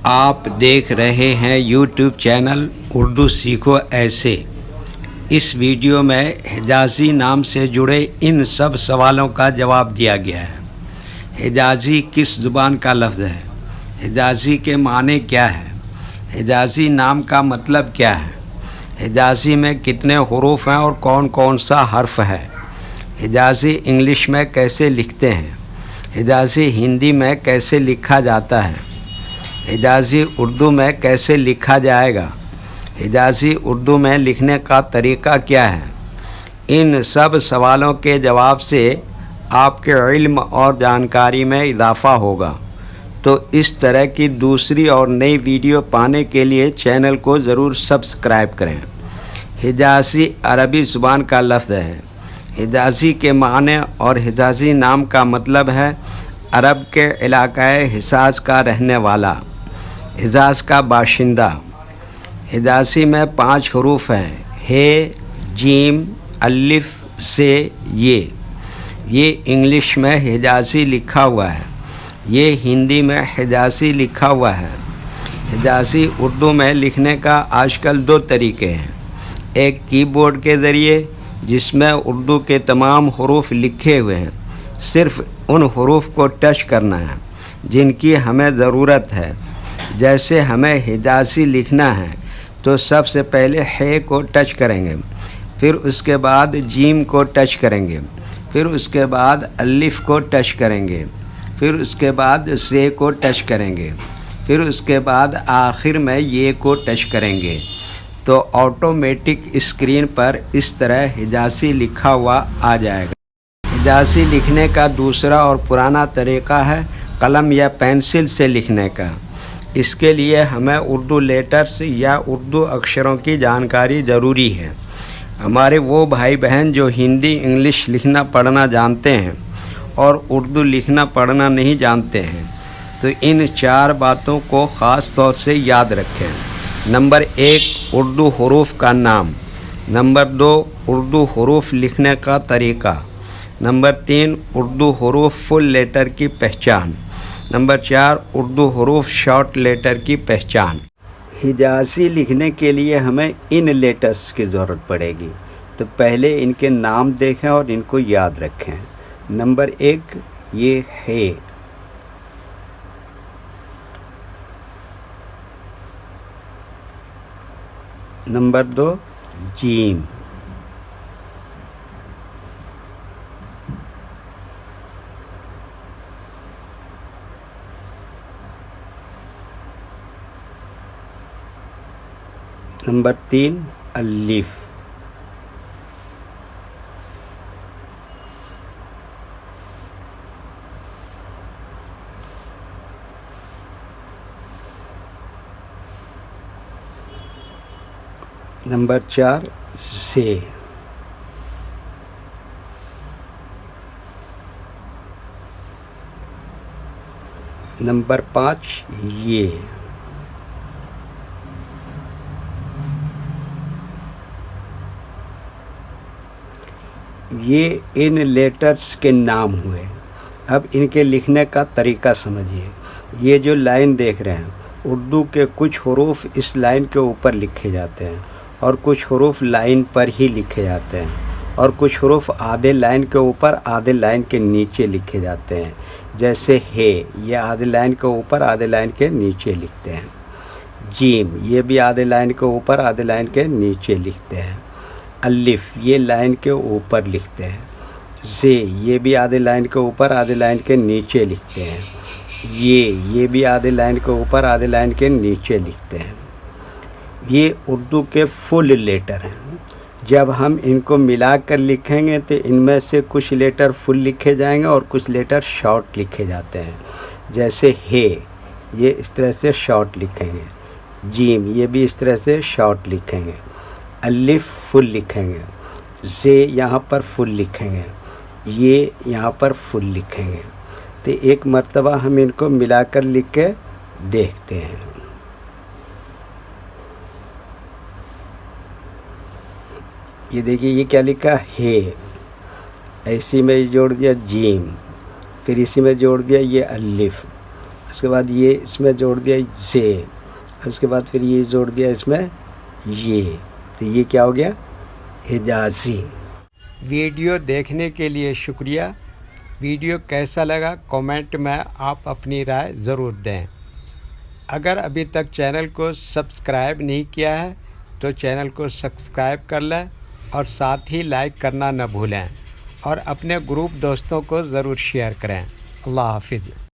آپ دیکھ رہے ہیں یوٹیوب چینل اردو سیکھو ایسے۔ اس ویڈیو میں حجازی نام سے جڑے ان سب سوالوں کا جواب دیا گیا ہے۔ حجازی کس زبان کا لفظ ہے؟ حجازی کے معنی کیا ہے؟ حجازی نام کا مطلب کیا ہے؟ حجازی میں کتنے حروف ہیں اور کون کون سا حرف ہے؟ حجازی انگلش میں کیسے لکھتے ہیں؟ حجازی ہندی میں کیسے لکھا جاتا ہے؟ حجازی اردو میں کیسے لکھا جائے گا؟ حجازی اردو میں لکھنے کا طریقہ کیا ہے؟ ان سب سوالوں کے جواب سے آپ کے علم اور جانکاری میں اضافہ ہوگا۔ تو اس طرح کی دوسری اور نئی ویڈیو پانے کے لیے چینل کو ضرور سبسکرائب کریں۔ حجازی عربی زبان کا لفظ ہے۔ حجازی کے معنی اور حجازی نام کا مطلب ہے عرب کے علاقہ حجاز کا رہنے والا، حجاز کا باشندہ۔ حجازی میں 5 حروف ہیں: ہ، جیم، الف، سے، یہ انگلش میں حجازی لکھا ہوا ہے۔ یہ ہندی میں حجازی لکھا ہوا ہے۔ حجازی اردو میں لکھنے کا آج کل 2 طریقے ہیں۔ ایک کی بورڈ کے ذریعے، جس میں اردو کے تمام حروف لکھے ہوئے ہیں، صرف ان حروف کو ٹچ کرنا ہے جن کی ہمیں ضرورت ہے۔ جیسے ہمیں حجازی لکھنا ہے تو سب سے پہلے ہ کو ٹچ کریں گے، پھر اس کے بعد جیم کو ٹچ کریں گے، پھر اس کے بعد الف کو ٹچ کریں گے، پھر اس کے بعد سے کو ٹچ کریں گے، پھر اس کے بعد آخر میں یہ کو ٹچ کریں گے۔ تو آٹومیٹک اسکرین پر اس طرح حجازی لکھا ہوا آ جائے گا۔ حجازی لکھنے کا دوسرا اور پرانا طریقہ ہے قلم یا پینسل سے لکھنے کا۔ اس کے لیے ہمیں اردو لیٹرز یا اردو اکشروں کی جانکاری ضروری ہے۔ ہمارے وہ بھائی بہن جو ہندی انگلش لکھنا پڑھنا جانتے ہیں اور اردو لکھنا پڑھنا نہیں جانتے ہیں، تو ان 4 باتوں کو خاص طور سے یاد رکھیں۔ نمبر 1، اردو حروف کا نام۔ نمبر 2، اردو حروف لکھنے کا طریقہ۔ نمبر 3، اردو حروف فل لیٹر کی پہچان۔ نمبر 4، اردو حروف شارٹ لیٹر کی پہچان۔ حجازی لکھنے کے لیے ہمیں ان لیٹرز کی ضرورت پڑے گی، تو پہلے ان کے نام دیکھیں اور ان کو یاد رکھیں۔ نمبر 1، یہ ہے۔ نمبر 2، جیم۔ نمبر 3، الف۔ نمبر 4، سے۔ نمبر 5، یہ۔ یہ ان لیٹرز کے نام ہوئے۔ اب ان کے لکھنے کا طریقہ سمجھیے۔ یہ جو لائن دیکھ رہے ہیں، اردو کے کچھ حروف اس لائن کے اوپر لکھے جاتے ہیں اور کچھ حروف لائن پر ہی لکھے جاتے ہیں، اور کچھ حروف آدھے لائن کے اوپر آدھے لائن کے نیچے لکھے جاتے ہیں۔ جیسے ہے، یہ آدھے لائن کے اوپر آدھے لائن کے نیچے لکھتے ہیں۔ جیم، یہ بھی آدھے لائن کے اوپر آدھے لائن کے نیچے لکھتے ہیں۔ الف، یہ لائن کے اوپر لکھتے ہیں۔ سے، یہ بھی آدھے لائن کے اوپر آدھے لائن کے نیچے لکھتے ہیں۔ یہ بھی آدھے لائن کے اوپر آدھے لائن کے نیچے لکھتے ہیں۔ یہ اردو کے فل لیٹر ہیں۔ جب ہم ان کو ملا کر لکھیں گے تو ان میں سے کچھ لیٹر فل لکھے جائیں گے اور کچھ لیٹر شارٹ لکھے جاتے ہیں۔ جیسے ہے، یہ اس طرح سے شارٹ لکھیں گے۔ جیم، یہ بھی اس طرح سے شارٹ لکھیں گے۔ الف فل لکھیں گے۔ سے، یہاں پر فل لکھیں گے۔ یہ یہاں پر فل لکھیں گے۔ تو ایک مرتبہ ہم ان کو ملا کر لکھ کے دیکھتے ہیں۔ یہ دیکھیے، یہ کیا لکھا ہے، اسی میں جوڑ دیا جیم، پھر اسی میں جوڑ دیا یہ الف، اس کے بعد یہ اس میں جوڑ دیا سے، اس کے بعد پھر یہ جوڑ دیا اس میں یہ، تو یہ کیا ہو گیا؟ حجازی۔ ویڈیو دیکھنے کے لیے شکریہ۔ ویڈیو کیسا لگا کامنٹ میں آپ اپنی رائے ضرور دیں۔ اگر ابھی تک چینل کو سبسکرائب نہیں کیا ہے تو چینل کو سبسکرائب کر لیں اور ساتھ ہی لائک کرنا نہ بھولیں، اور اپنے گروپ دوستوں کو ضرور شیئر کریں۔ اللہ حافظ۔